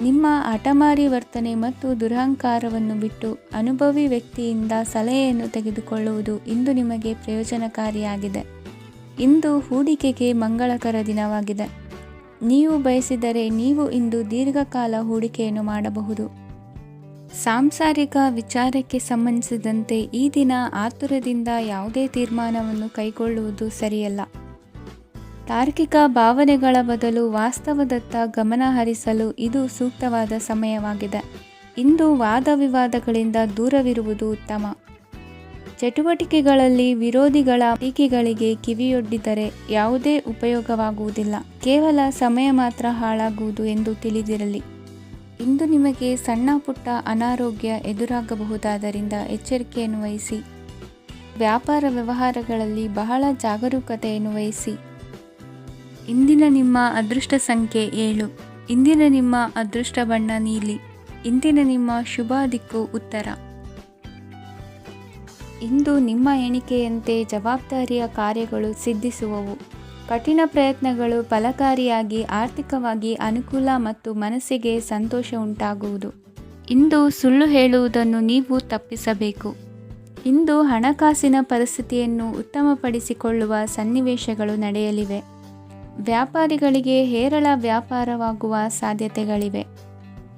ನಿಮ್ಮ ಹಠಮಾರಿ ವರ್ತನೆ ಮತ್ತು ದುರಹಂಕಾರವನ್ನು ಬಿಟ್ಟು ಅನುಭವಿ ವ್ಯಕ್ತಿಯಿಂದ ಸಲಹೆಯನ್ನು ತೆಗೆದುಕೊಳ್ಳುವುದು ಇಂದು ನಿಮಗೆ ಪ್ರಯೋಜನಕಾರಿಯಾಗಿದೆ. ಇಂದು ಹೂಡಿಕೆಗೆ ಮಂಗಳಕರ ದಿನವಾಗಿದೆ. ನೀವು ಬಯಸಿದರೆ ನೀವು ಇಂದು ದೀರ್ಘಕಾಲ ಹೂಡಿಕೆಯನ್ನು ಮಾಡಬಹುದು. ಸಾಂಸಾರಿಕ ವಿಚಾರಕ್ಕೆ ಸಂಬಂಧಿಸಿದಂತೆ ಈ ದಿನ ಆತುರದಿಂದ ಯಾವುದೇ ತೀರ್ಮಾನವನ್ನು ಕೈಗೊಳ್ಳುವುದು ಸರಿಯಲ್ಲ. ತಾರ್ಕಿಕ ಭಾವನೆಗಳ ಬದಲು ವಾಸ್ತವದತ್ತ ಗಮನ ಹರಿಸಲು ಇದು ಸೂಕ್ತವಾದ ಸಮಯವಾಗಿದೆ. ಇಂದು ವಾದ ವಿವಾದಗಳಿಂದ ದೂರವಿರುವುದು ಉತ್ತಮ. ಚಟುವಟಿಕೆಗಳಲ್ಲಿ ವಿರೋಧಿಗಳ ಟೀಕೆಗಳಿಗೆ ಕಿವಿಯೊಡ್ಡಿದರೆ ಯಾವುದೇ ಉಪಯೋಗವಾಗುವುದಿಲ್ಲ, ಕೇವಲ ಸಮಯ ಮಾತ್ರ ಹಾಳಾಗುವುದು ಎಂದು ತಿಳಿದಿರಲಿ. ಇಂದು ನಿಮಗೆ ಸಣ್ಣ ಪುಟ್ಟ ಅನಾರೋಗ್ಯ ಎದುರಾಗಬಹುದಾದ್ದರಿಂದ ಎಚ್ಚರಿಕೆಯನ್ನು ವಹಿಸಿ. ವ್ಯಾಪಾರ ವ್ಯವಹಾರಗಳಲ್ಲಿ ಬಹಳ ಜಾಗರೂಕತೆಯನ್ನು ವಹಿಸಿ. ಇಂದಿನ ನಿಮ್ಮ ಅದೃಷ್ಟ ಸಂಖ್ಯೆ 7. ಇಂದಿನ ನಿಮ್ಮ ಅದೃಷ್ಟ ಬಣ್ಣ ನೀಲಿ. ಇಂದಿನ ನಿಮ್ಮ ಶುಭ ದಿಕ್ಕು ಉತ್ತರ. ಇಂದು ನಿಮ್ಮ ಎಣಿಕೆಯಂತೆ ಜವಾಬ್ದಾರಿಯ ಕಾರ್ಯಗಳು ಸಿದ್ಧಿಸುವವು. ಕಠಿಣ ಪ್ರಯತ್ನಗಳು ಫಲಕಾರಿಯಾಗಿ ಆರ್ಥಿಕವಾಗಿ ಅನುಕೂಲ ಮತ್ತು ಮನಸ್ಸಿಗೆ ಸಂತೋಷ ಉಂಟಾಗುವುದು. ಇಂದು ಸುಳ್ಳು ಹೇಳುವುದನ್ನು ನೀವು ತಪ್ಪಿಸಬೇಕು. ಇಂದು ಹಣಕಾಸಿನ ಪರಿಸ್ಥಿತಿಯನ್ನು ಉತ್ತಮಪಡಿಸಿಕೊಳ್ಳುವ ಸನ್ನಿವೇಶಗಳು ನಡೆಯಲಿವೆ. ವ್ಯಾಪಾರಿಗಳಿಗೆ ಹೇರಳ ವ್ಯಾಪಾರವಾಗುವ ಸಾಧ್ಯತೆಗಳಿವೆ.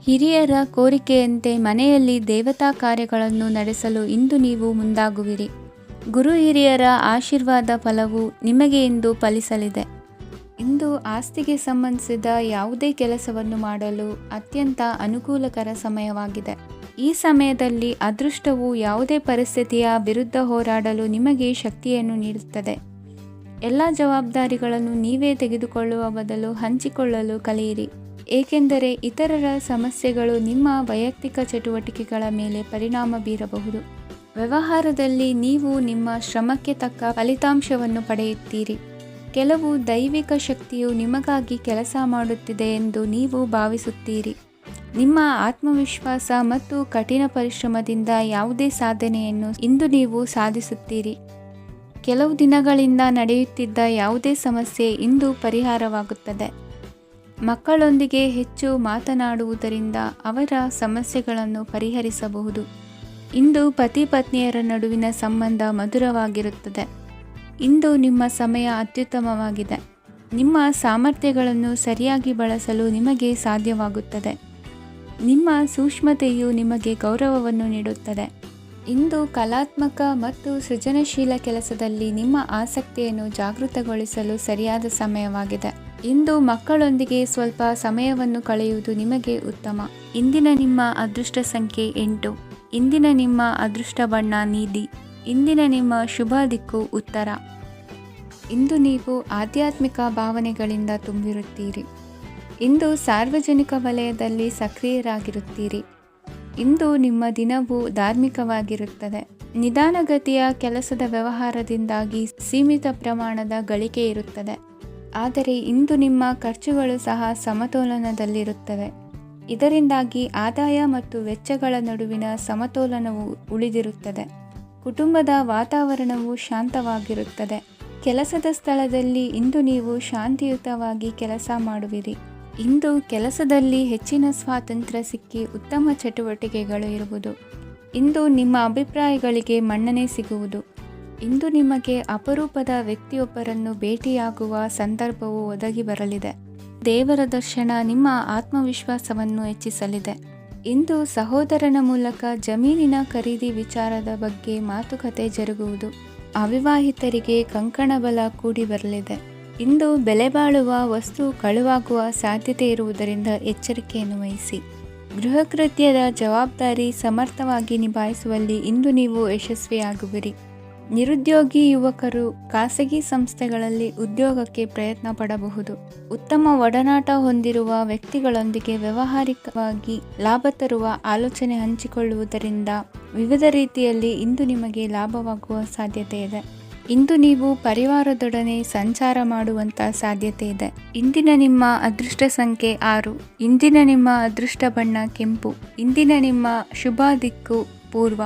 ಹಿರಿಯರ ಕೋರಿಕೆಯಂತೆ ಮನೆಯಲ್ಲಿ ದೇವತಾ ಕಾರ್ಯಗಳನ್ನು ನಡೆಸಲು ಇಂದು ನೀವು ಮುಂದಾಗುವಿರಿ. ಗುರು ಹಿರಿಯರ ಆಶೀರ್ವಾದ ಫಲವು ನಿಮಗೆ ಇಂದು ಫಲಿಸಲಿದೆ. ಇಂದು ಆಸ್ತಿಗೆ ಸಂಬಂಧಿಸಿದ ಯಾವುದೇ ಕೆಲಸವನ್ನು ಮಾಡಲು ಅತ್ಯಂತ ಅನುಕೂಲಕರ ಸಮಯವಾಗಿದೆ. ಈ ಸಮಯದಲ್ಲಿ ಅದೃಷ್ಟವು ಯಾವುದೇ ಪರಿಸ್ಥಿತಿಯ ವಿರುದ್ಧ ಹೋರಾಡಲು ನಿಮಗೆ ಶಕ್ತಿಯನ್ನು ನೀಡುತ್ತದೆ. ಎಲ್ಲ ಜವಾಬ್ದಾರಿಗಳನ್ನು ನೀವೇ ತೆಗೆದುಕೊಳ್ಳುವ ಬದಲು ಹಂಚಿಕೊಳ್ಳಲು ಕಲಿಯಿರಿ, ಏಕೆಂದರೆ ಇತರರ ಸಮಸ್ಯೆಗಳು ನಿಮ್ಮ ವೈಯಕ್ತಿಕ ಚಟುವಟಿಕೆಗಳ ಮೇಲೆ ಪರಿಣಾಮ ಬೀರಬಹುದು. ವ್ಯವಹಾರದಲ್ಲಿ ನೀವು ನಿಮ್ಮ ಶ್ರಮಕ್ಕೆ ತಕ್ಕ ಫಲಿತಾಂಶವನ್ನು ಪಡೆಯುತ್ತೀರಿ. ಕೆಲವು ದೈವಿಕ ಶಕ್ತಿಯು ನಿಮಗಾಗಿ ಕೆಲಸ ಮಾಡುತ್ತಿದೆ ಎಂದು ನೀವು ಭಾವಿಸುತ್ತೀರಿ. ನಿಮ್ಮ ಆತ್ಮವಿಶ್ವಾಸ ಮತ್ತು ಕಠಿಣ ಪರಿಶ್ರಮದಿಂದ ಯಾವುದೇ ಸಾಧನೆಯನ್ನು ಇಂದು ನೀವು ಸಾಧಿಸುತ್ತೀರಿ. ಕೆಲವು ದಿನಗಳಿಂದ ನಡೆಯುತ್ತಿದ್ದ ಯಾವುದೇ ಸಮಸ್ಯೆ ಇಂದು ಪರಿಹಾರವಾಗುತ್ತದೆ. ಮಕ್ಕಳೊಂದಿಗೆ ಹೆಚ್ಚು ಮಾತನಾಡುವುದರಿಂದ ಅವರ ಸಮಸ್ಯೆಗಳನ್ನು ಪರಿಹರಿಸಬಹುದು. ಇಂದು ಪತಿ ಪತ್ನಿಯರ ನಡುವಿನ ಸಂಬಂಧ ಮಧುರವಾಗಿರುತ್ತದೆ. ಇಂದು ನಿಮ್ಮ ಸಮಯ ಅತ್ಯುತ್ತಮವಾಗಿದೆ. ನಿಮ್ಮ ಸಾಮರ್ಥ್ಯಗಳನ್ನು ಸರಿಯಾಗಿ ಬಳಸಲು ನಿಮಗೆ ಸಾಧ್ಯವಾಗುತ್ತದೆ. ನಿಮ್ಮ ಸೂಕ್ಷ್ಮತೆಯು ನಿಮಗೆ ಗೌರವವನ್ನು ನೀಡುತ್ತದೆ. ಇಂದು ಕಲಾತ್ಮಕ ಮತ್ತು ಸೃಜನಶೀಲ ಕೆಲಸದಲ್ಲಿ ನಿಮ್ಮ ಆಸಕ್ತಿಯನ್ನು ಜಾಗೃತಗೊಳಿಸಲು ಸರಿಯಾದ ಸಮಯವಾಗಿದೆ. ಇಂದು ಮಕ್ಕಳೊಂದಿಗೆ ಸ್ವಲ್ಪ ಸಮಯವನ್ನು ಕಳೆಯುವುದು ನಿಮಗೆ ಉತ್ತಮ. ಇಂದಿನ ನಿಮ್ಮ ಅದೃಷ್ಟ ಸಂಖ್ಯೆ 8. ಇಂದಿನ ನಿಮ್ಮ ಅದೃಷ್ಟ ಬಣ್ಣ ನೀಲಿ. ಇಂದಿನ ನಿಮ್ಮ ಶುಭ ದಿಕ್ಕು ಉತ್ತರ. ಇಂದು ನೀವು ಆಧ್ಯಾತ್ಮಿಕ ಭಾವನೆಗಳಿಂದ ತುಂಬಿರುತ್ತೀರಿ. ಇಂದು ಸಾರ್ವಜನಿಕ ವಲಯದಲ್ಲಿ ಸಕ್ರಿಯರಾಗಿರುತ್ತೀರಿ. ಇಂದು ನಿಮ್ಮ ದಿನವು ಧಾರ್ಮಿಕವಾಗಿರುತ್ತದೆ. ನಿಧಾನಗತಿಯ ಕೆಲಸದ ವ್ಯವಹಾರದಿಂದಾಗಿ ಸೀಮಿತ ಪ್ರಮಾಣದ ಗಳಿಕೆ ಇರುತ್ತದೆ. ಆದರೆ ಇಂದು ನಿಮ್ಮ ಖರ್ಚುಗಳು ಸಹ ಸಮತೋಲನದಲ್ಲಿರುತ್ತವೆ. ಇದರಿಂದಾಗಿ ಆದಾಯ ಮತ್ತು ವೆಚ್ಚಗಳ ನಡುವಿನ ಸಮತೋಲನವು ಉಳಿದಿರುತ್ತದೆ. ಕುಟುಂಬದ ವಾತಾವರಣವು ಶಾಂತವಾಗಿರುತ್ತದೆ. ಕೆಲಸದ ಸ್ಥಳದಲ್ಲಿ ಇಂದು ನೀವು ಶಾಂತಿಯುತವಾಗಿ ಕೆಲಸ ಮಾಡುವಿರಿ. ಇಂದು ಕೆಲಸದಲ್ಲಿ ಹೆಚ್ಚಿನ ಸ್ವಾತಂತ್ರ್ಯ ಸಿಕ್ಕಿ ಉತ್ತಮ ಚಟುವಟಿಕೆಗಳು ಇರುವುದು. ಇಂದು ನಿಮ್ಮ ಅಭಿಪ್ರಾಯಗಳಿಗೆ ಮನ್ನಣೆ ಸಿಗುವುದು. ಇಂದು ನಿಮಗೆ ಅಪರೂಪದ ವ್ಯಕ್ತಿಯೊಬ್ಬರನ್ನು ಭೇಟಿಯಾಗುವ ಸಂದರ್ಭವು ಒದಗಿ ಬರಲಿದೆ. ದೇವರ ದರ್ಶನ ನಿಮ್ಮ ಆತ್ಮವಿಶ್ವಾಸವನ್ನು ಹೆಚ್ಚಿಸಲಿದೆ. ಇಂದು ಸಹೋದರನ ಮೂಲಕ ಜಮೀನಿನ ಖರೀದಿ ವಿಚಾರದ ಬಗ್ಗೆ ಮಾತುಕತೆ ಜರುಗುವುದು. ಅವಿವಾಹಿತರಿಗೆ ಕಂಕಣ ಬಲ ಕೂಡಿ ಬರಲಿದೆ. ಇಂದು ಬೆಲೆ ಬಾಳುವ ವಸ್ತು ಕಳುವಾಗುವ ಸಾಧ್ಯತೆ ಇರುವುದರಿಂದ ಎಚ್ಚರಿಕೆಯನ್ನು ವಹಿಸಿ. ಗೃಹ ಕೃತ್ಯದ ಜವಾಬ್ದಾರಿ ಸಮರ್ಥವಾಗಿ ನಿಭಾಯಿಸುವಲ್ಲಿ ಇಂದು ನೀವು ಯಶಸ್ವಿಯಾಗುವಿರಿ. ನಿರುದ್ಯೋಗಿ ಯುವಕರು ಖಾಸಗಿ ಸಂಸ್ಥೆಗಳಲ್ಲಿ ಉದ್ಯೋಗಕ್ಕೆ ಪ್ರಯತ್ನ ಪಡಬಹುದು. ಉತ್ತಮ ಒಡನಾಟ ಹೊಂದಿರುವ ವ್ಯಕ್ತಿಗಳೊಂದಿಗೆ ವ್ಯಾವಹಾರಿಕವಾಗಿ ಲಾಭ ತರುವ ಆಲೋಚನೆ ಹಂಚಿಕೊಳ್ಳುವುದರಿಂದ ವಿವಿಧ ರೀತಿಯಲ್ಲಿ ಇಂದು ನಿಮಗೆ ಲಾಭವಾಗುವ ಸಾಧ್ಯತೆ ಇದೆ. ಇಂದು ನೀವು ಪರಿವಾರದೊಡನೆ ಸಂಚಾರ ಮಾಡುವಂಥ ಸಾಧ್ಯತೆ ಇದೆ. ಇಂದಿನ ನಿಮ್ಮ ಅದೃಷ್ಟ ಸಂಖ್ಯೆ 6. ಇಂದಿನ ನಿಮ್ಮ ಅದೃಷ್ಟ ಬಣ್ಣ ಕೆಂಪು. ಇಂದಿನ ನಿಮ್ಮ ಶುಭ ದಿಕ್ಕು ಪೂರ್ವ.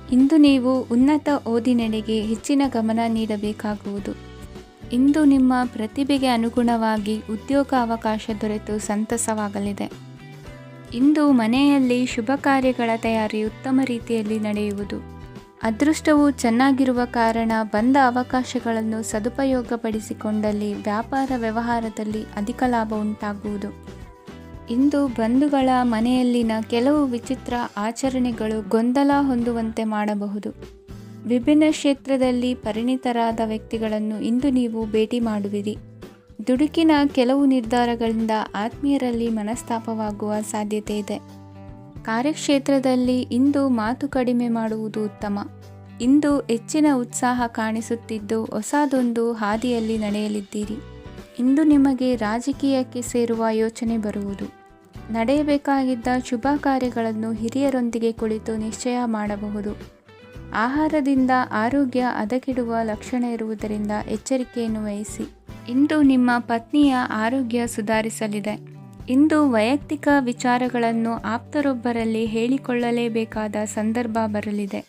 ಇಂದು ನೀವು ಉನ್ನತ ಓದಿನೆಡೆಗೆ ಹೆಚ್ಚಿನ ಗಮನ ನೀಡಬೇಕಾಗುವುದು. ಇಂದು ನಿಮ್ಮ ಪ್ರತಿಭೆಗೆ ಅನುಗುಣವಾಗಿ ಉದ್ಯೋಗ ಅವಕಾಶ ದೊರೆತು ಸಂತಸವಾಗಲಿದೆ. ಇಂದು ಮನೆಯಲ್ಲಿ ಶುಭ ಕಾರ್ಯಗಳ ತಯಾರಿ ಉತ್ತಮ ರೀತಿಯಲ್ಲಿ ನಡೆಯುವುದು. ಅದೃಷ್ಟವು ಚೆನ್ನಾಗಿರುವ ಕಾರಣ ಬಂದ ಅವಕಾಶಗಳನ್ನು ಸದುಪಯೋಗಪಡಿಸಿಕೊಂಡಲ್ಲಿ ವ್ಯಾಪಾರ ವ್ಯವಹಾರದಲ್ಲಿ ಅಧಿಕ ಲಾಭ ಉಂಟಾಗುವುದು. ಇಂದು ಬಂಧುಗಳ ಮನೆಯಲ್ಲಿನ ಕೆಲವು ವಿಚಿತ್ರ ಆಚರಣೆಗಳು ಗೊಂದಲ ಹೊಂದುವಂತೆ ಮಾಡಬಹುದು. ವಿಭಿನ್ನ ಕ್ಷೇತ್ರದಲ್ಲಿ ಪರಿಣಿತರಾದ ವ್ಯಕ್ತಿಗಳನ್ನು ಇಂದು ನೀವು ಭೇಟಿ ಮಾಡುವಿರಿ. ದುಡುಕಿನ ಕೆಲವು ನಿರ್ಧಾರಗಳಿಂದ ಆತ್ಮೀಯರಲ್ಲಿ ಮನಸ್ತಾಪವಾಗುವ ಸಾಧ್ಯತೆ ಇದೆ. ಕಾರ್ಯಕ್ಷೇತ್ರದಲ್ಲಿ ಇಂದು ಮಾತು ಕಡಿಮೆ ಮಾಡುವುದು ಉತ್ತಮ. ಇಂದು ಹೆಚ್ಚಿನ ಉತ್ಸಾಹ ಕಾಣಿಸುತ್ತಿದ್ದು ಹೊಸದೊಂದು ಹಾದಿಯಲ್ಲಿ ನಡೆಯಲಿದ್ದೀರಿ. ಇಂದು ನಿಮಗೆ ರಾಜಕೀಯಕ್ಕೆ ಸೇರುವ ಯೋಚನೆ ಬರುವುದು. ನಡೆಯಬೇಕಾಗಿದ್ದ ಶುಭ ಕಾರ್ಯಗಳನ್ನು ಹಿರಿಯರೊಂದಿಗೆ ಕುಳಿತು ನಿಶ್ಚಯ ಮಾಡಬಹುದು. ಆಹಾರದಿಂದ ಆರೋಗ್ಯ ಹದಗೆಡುವ ಲಕ್ಷಣ ಇರುವುದರಿಂದ ಎಚ್ಚರಿಕೆಯನ್ನು ವಹಿಸಿ. ಇಂದು ನಿಮ್ಮ ಪತ್ನಿಯ ಆರೋಗ್ಯ ಸುಧಾರಿಸಲಿದೆ. ಇಂದು ವೈಯಕ್ತಿಕ ವಿಚಾರಗಳನ್ನು ಆಪ್ತರೊಬ್ಬರಲ್ಲಿ ಹೇಳಿಕೊಳ್ಳಲೇಬೇಕಾದ ಸಂದರ್ಭ ಬರಲಿದೆ.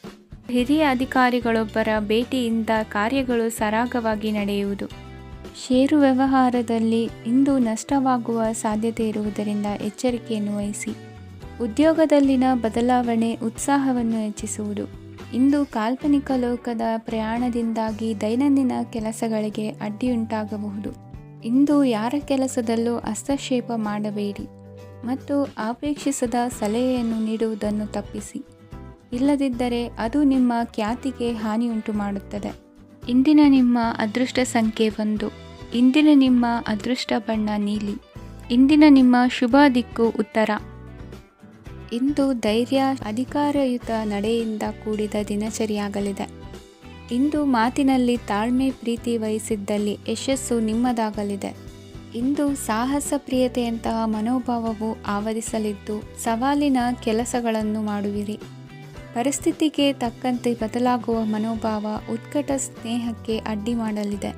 ಹಿರಿಯ ಅಧಿಕಾರಿಗಳೊಬ್ಬರ ಭೇಟಿಯಿಂದ ಕಾರ್ಯಗಳು ಸರಾಗವಾಗಿ ನಡೆಯುವುದು. ಷೇರು ವ್ಯವಹಾರದಲ್ಲಿ ಇಂದು ನಷ್ಟವಾಗುವ ಸಾಧ್ಯತೆ ಇರುವುದರಿಂದ ಎಚ್ಚರಿಕೆಯನ್ನು ವಹಿಸಿ. ಉದ್ಯೋಗದಲ್ಲಿನ ಬದಲಾವಣೆ ಉತ್ಸಾಹವನ್ನು ಹೆಚ್ಚಿಸುವುದು. ಇಂದು ಕಾಲ್ಪನಿಕ ಲೋಕದ ಪ್ರಯಾಣದಿಂದಾಗಿ ದೈನಂದಿನ ಕೆಲಸಗಳಿಗೆ ಅಡ್ಡಿಯುಂಟಾಗಬಹುದು. ಇಂದು ಯಾರ ಕೆಲಸದಲ್ಲೂ ಹಸ್ತಕ್ಷೇಪ ಮಾಡಬೇಡಿ ಮತ್ತು ಅಪೇಕ್ಷಿಸದ ಸಲಹೆಯನ್ನು ನೀಡುವುದನ್ನು ತಪ್ಪಿಸಿ. ಇಲ್ಲದಿದ್ದರೆ ಅದು ನಿಮ್ಮ ಖ್ಯಾತಿಗೆ ಹಾನಿಯುಂಟು ಮಾಡುತ್ತದೆ. ಇಂದಿನ ನಿಮ್ಮ ಅದೃಷ್ಟ ಸಂಖ್ಯೆ 1. ಇಂದಿನ ನಿಮ್ಮ ಅದೃಷ್ಟ ಬಣ್ಣ ನೀಲಿ. ಇಂದಿನ ನಿಮ್ಮ ಶುಭ ದಿಕ್ಕು ಉತ್ತರ. ಇಂದು ಧೈರ್ಯ, ಅಧಿಕಾರಯುತ ನಡೆಯಿಂದ ಕೂಡಿದ ದಿನಚರಿಯಾಗಲಿದೆ. ಇಂದು ಮಾತಿನಲ್ಲಿ ತಾಳ್ಮೆ, ಪ್ರೀತಿ ವಹಿಸಿದ್ದಲ್ಲಿ ಯಶಸ್ಸು ನಿಮ್ಮದಾಗಲಿದೆ. ಇಂದು ಸಾಹಸ, ಪ್ರಿಯತೆಯಂತಹ ಮನೋಭಾವವು ಆವರಿಸಲಿದ್ದು ಸವಾಲಿನ ಕೆಲಸಗಳನ್ನು ಮಾಡುವಿರಿ. ಪರಿಸ್ಥಿತಿಗೆ ತಕ್ಕಂತೆ ಬದಲಾಗುವ ಮನೋಭಾವ ಉತ್ಕಟ ಸ್ನೇಹಕ್ಕೆ ಅಡ್ಡಿ ಮಾಡಲಿದೆ.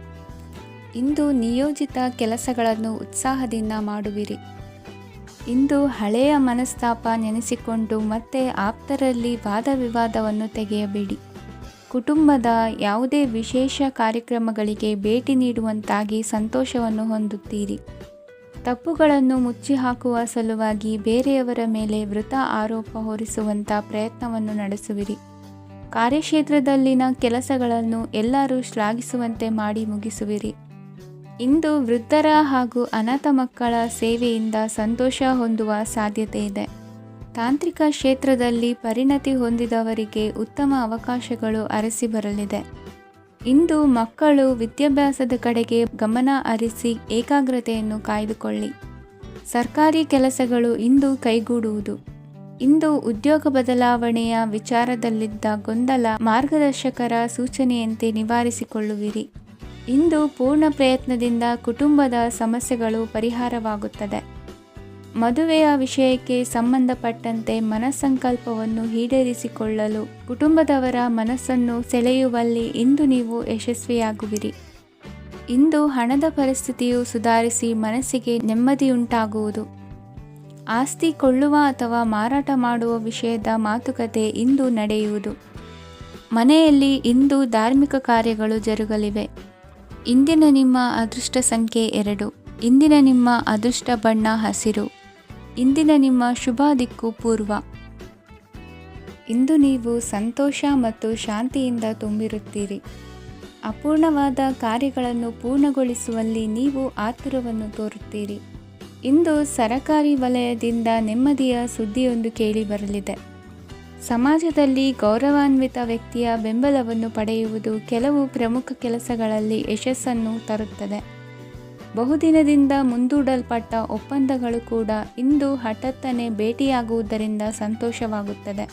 ಇಂದು ನಿಯೋಜಿತ ಕೆಲಸಗಳನ್ನು ಉತ್ಸಾಹದಿಂದ ಮಾಡುವಿರಿ. ಇಂದು ಹಳೆಯ ಮನಸ್ತಾಪ ನೆನೆಸಿಕೊಂಡು ಮತ್ತೆ ಆಪ್ತರಲ್ಲಿ ವಾದ ವಿವಾದವನ್ನು ತೆಗೆಯಬೇಡಿ. ಕುಟುಂಬದ ಯಾವುದೇ ವಿಶೇಷ ಕಾರ್ಯಕ್ರಮಗಳಿಗೆ ಭೇಟಿ ನೀಡುವಂತಾಗಿ ಸಂತೋಷವನ್ನು ಹೊಂದುತ್ತೀರಿ. ತಪ್ಪುಗಳನ್ನು ಮುಚ್ಚಿಹಾಕುವ ಸಲುವಾಗಿ ಬೇರೆಯವರ ಮೇಲೆ ವೃಥಾ ಆರೋಪ ಹೊರಿಸುವಂಥ ಪ್ರಯತ್ನವನ್ನು ನಡೆಸುವಿರಿ. ಕಾರ್ಯಕ್ಷೇತ್ರದಲ್ಲಿನ ಕೆಲಸಗಳನ್ನು ಎಲ್ಲರೂ ಶ್ಲಾಘಿಸುವಂತೆ ಮಾಡಿ ಮುಗಿಸುವಿರಿ. ಇಂದು ವೃದ್ಧರ ಹಾಗೂ ಅನಾಥ ಮಕ್ಕಳ ಸೇವೆಯಿಂದ ಸಂತೋಷ ಹೊಂದುವ ಸಾಧ್ಯತೆ ಇದೆ. ತಾಂತ್ರಿಕ ಕ್ಷೇತ್ರದಲ್ಲಿ ಪರಿಣತಿ ಹೊಂದಿದವರಿಗೆ ಉತ್ತಮ ಅವಕಾಶಗಳು ಅರಸಿ ಬರಲಿದೆ. ಇಂದು ಮಕ್ಕಳು ವಿದ್ಯಾಭ್ಯಾಸದ ಕಡೆಗೆ ಗಮನ ಹರಿಸಿ ಏಕಾಗ್ರತೆಯನ್ನು ಕಾಯ್ದುಕೊಳ್ಳಿ. ಸರ್ಕಾರಿ ಕೆಲಸಗಳು ಇಂದು ಕೈಗೂಡುವುದು. ಇಂದು ಉದ್ಯೋಗ ಬದಲಾವಣೆಯ ವಿಚಾರದಲ್ಲಿದ್ದ ಗೊಂದಲ ಮಾರ್ಗದರ್ಶಕರ ಸೂಚನೆಯಂತೆ ನಿವಾರಿಸಿಕೊಳ್ಳುವಿರಿ. ಇಂದು ಪೂರ್ಣ ಪ್ರಯತ್ನದಿಂದ ಕುಟುಂಬದ ಸಮಸ್ಯೆಗಳು ಪರಿಹಾರವಾಗುತ್ತದೆ. ಮದುವೆಯ ವಿಷಯಕ್ಕೆ ಸಂಬಂಧಪಟ್ಟಂತೆ ಮನಸ್ಸಂಕಲ್ಪವನ್ನು ಈಡೇರಿಸಿಕೊಳ್ಳಲು ಕುಟುಂಬದವರ ಮನಸ್ಸನ್ನು ಸೆಳೆಯುವಲ್ಲಿ ಇಂದು ನೀವು ಯಶಸ್ವಿಯಾಗುವಿರಿ. ಇಂದು ಹಣದ ಪರಿಸ್ಥಿತಿಯು ಸುಧಾರಿಸಿ ಮನಸ್ಸಿಗೆ ನೆಮ್ಮದಿಯುಂಟಾಗುವುದು. ಆಸ್ತಿ ಕೊಳ್ಳುವ ಅಥವಾ ಮಾರಾಟ ಮಾಡುವ ವಿಷಯದ ಮಾತುಕತೆ ಇಂದು ನಡೆಯುವುದು. ಮನೆಯಲ್ಲಿ ಇಂದು ಧಾರ್ಮಿಕ ಕಾರ್ಯಗಳು ಜರುಗಲಿವೆ. ಇಂದಿನ ನಿಮ್ಮ ಅದೃಷ್ಟ ಸಂಖ್ಯೆ 2. ಇಂದಿನ ನಿಮ್ಮ ಅದೃಷ್ಟ ಬಣ್ಣ ಹಸಿರು. ಇಂದಿನ ನಿಮ್ಮ ಶುಭ ದಿಕ್ಕು ಪೂರ್ವ. ಇಂದು ನೀವು ಸಂತೋಷ ಮತ್ತು ಶಾಂತಿಯಿಂದ ತುಂಬಿರುತ್ತೀರಿ. ಅಪೂರ್ಣವಾದ ಕಾರ್ಯಗಳನ್ನು ಪೂರ್ಣಗೊಳಿಸುವಲ್ಲಿ ನೀವು ಆತುರವನ್ನು ತೋರುತ್ತೀರಿ. ಇಂದು ಸರಕಾರಿ ವಲಯದಿಂದ ನೆಮ್ಮದಿಯ ಸುದ್ದಿಯೊಂದು ಕೇಳಿಬರಲಿದೆ. ಸಮಾಜದಲ್ಲಿ ಗೌರವಾನ್ವಿತ ವ್ಯಕ್ತಿಯ ಬೆಂಬಲವನ್ನು ಪಡೆಯುವುದು ಕೆಲವು ಪ್ರಮುಖ ಕೆಲಸಗಳಲ್ಲಿ ಯಶಸ್ಸನ್ನು ತರುತ್ತದೆ. ಬಹುದಿನದಿಂದ ಮುಂದೂಡಲ್ಪಟ್ಟ ಒಪ್ಪಂದಗಳು ಕೂಡ ಇಂದು ಹಠಾತ್ತನೆ ಭೇಟಿಯಾಗುವುದರಿಂದ ಸಂತೋಷವಾಗುತ್ತದೆ.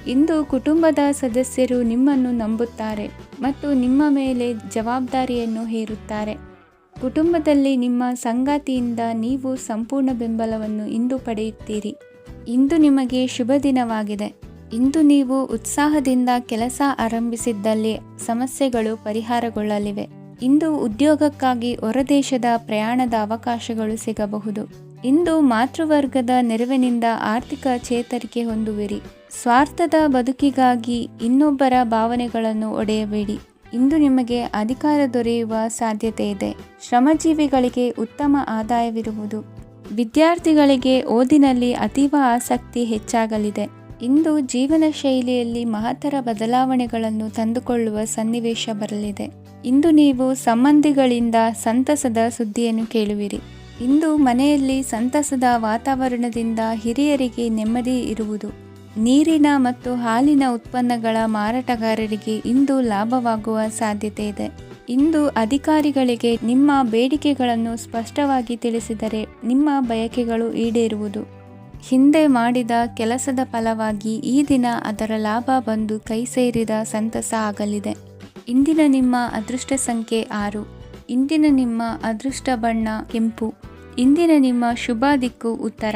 ಇಂದು ಕುಟುಂಬದ ಸದಸ್ಯರು ನಿಮ್ಮನ್ನು ನಂಬುತ್ತಾರೆ ಮತ್ತು ನಿಮ್ಮ ಮೇಲೆ ಜವಾಬ್ದಾರಿಯನ್ನು ಹೇರುತ್ತಾರೆ. ಕುಟುಂಬದಲ್ಲಿ ನಿಮ್ಮ ಸಂಗಾತಿಯಿಂದ ನೀವು ಸಂಪೂರ್ಣ ಬೆಂಬಲವನ್ನು ಇಂದು ಪಡೆಯುತ್ತೀರಿ. ಇಂದು ನಿಮಗೆ ಶುಭ ದಿನವಾಗಿದೆ. ಇಂದು ನೀವು ಉತ್ಸಾಹದಿಂದ ಕೆಲಸ ಆರಂಭಿಸಿದ್ದಲ್ಲಿ ಸಮಸ್ಯೆಗಳು ಪರಿಹಾರಗೊಳ್ಳಲಿವೆ. ಇಂದು ಉದ್ಯೋಗಕ್ಕಾಗಿ ಹೊರದೇಶದ ಪ್ರಯಾಣದ ಅವಕಾಶಗಳು ಸಿಗಬಹುದು. ಇಂದು ಮಾತೃವರ್ಗದ ನೆರವಿನಿಂದ ಆರ್ಥಿಕ ಚೇತರಿಕೆ ಹೊಂದುವಿರಿ. ಸ್ವಾರ್ಥದ ಬದುಕಿಗಾಗಿ ಇನ್ನೊಬ್ಬರ ಭಾವನೆಗಳನ್ನು ಒಡೆಯಬೇಡಿ. ಇಂದು ನಿಮಗೆ ಅಧಿಕಾರ ದೊರೆಯುವ ಸಾಧ್ಯತೆ ಇದೆ. ಶ್ರಮಜೀವಿಗಳಿಗೆ ಉತ್ತಮ ಆದಾಯವಿರುವುದು. ವಿದ್ಯಾರ್ಥಿಗಳಿಗೆ ಓದಿನಲ್ಲಿ ಅತೀವ ಆಸಕ್ತಿ ಹೆಚ್ಚಾಗಲಿದೆ. ಇಂದು ಜೀವನ ಶೈಲಿಯಲ್ಲಿ ಮಹತ್ತರ ಬದಲಾವಣೆಗಳನ್ನು ತಂದುಕೊಳ್ಳುವ ಸನ್ನಿವೇಶ ಬರಲಿದೆ. ಇಂದು ನೀವು ಸಂಬಂಧಿಗಳಿಂದ ಸಂತಸದ ಸುದ್ದಿಯನ್ನು ಕೇಳುವಿರಿ. ಇಂದು ಮನೆಯಲ್ಲಿ ಸಂತಸದ ವಾತಾವರಣದಿಂದ ಹಿರಿಯರಿಗೆ ನೆಮ್ಮದಿ ಇರುವುದು. ನೀರಿನ ಮತ್ತು ಹಾಲಿನ ಉತ್ಪನ್ನಗಳ ಮಾರಾಟಗಾರರಿಗೆ ಇಂದು ಲಾಭವಾಗುವ ಸಾಧ್ಯತೆ ಇದೆ. ಇಂದು ಅಧಿಕಾರಿಗಳಿಗೆ ನಿಮ್ಮ ಬೇಡಿಕೆಗಳನ್ನು ಸ್ಪಷ್ಟವಾಗಿ ತಿಳಿಸಿದರೆ ನಿಮ್ಮ ಬಯಕೆಗಳು ಈಡೇರುವುದು. ಹಿಂದೆ ಮಾಡಿದ ಕೆಲಸದ ಫಲವಾಗಿ ಈ ದಿನ ಅದರ ಲಾಭ ಬಂದು ಕೈ ಸೇರಿದ ಸಂತಸ ಆಗಲಿದೆ. ಇಂದಿನ ನಿಮ್ಮ ಅದೃಷ್ಟ ಸಂಖ್ಯೆ 6. ಇಂದಿನ ನಿಮ್ಮ ಅದೃಷ್ಟ ಬಣ್ಣ ಕೆಂಪು. ಇಂದಿನ ನಿಮ್ಮ ಶುಭ ದಿಕ್ಕು ಉತ್ತರ.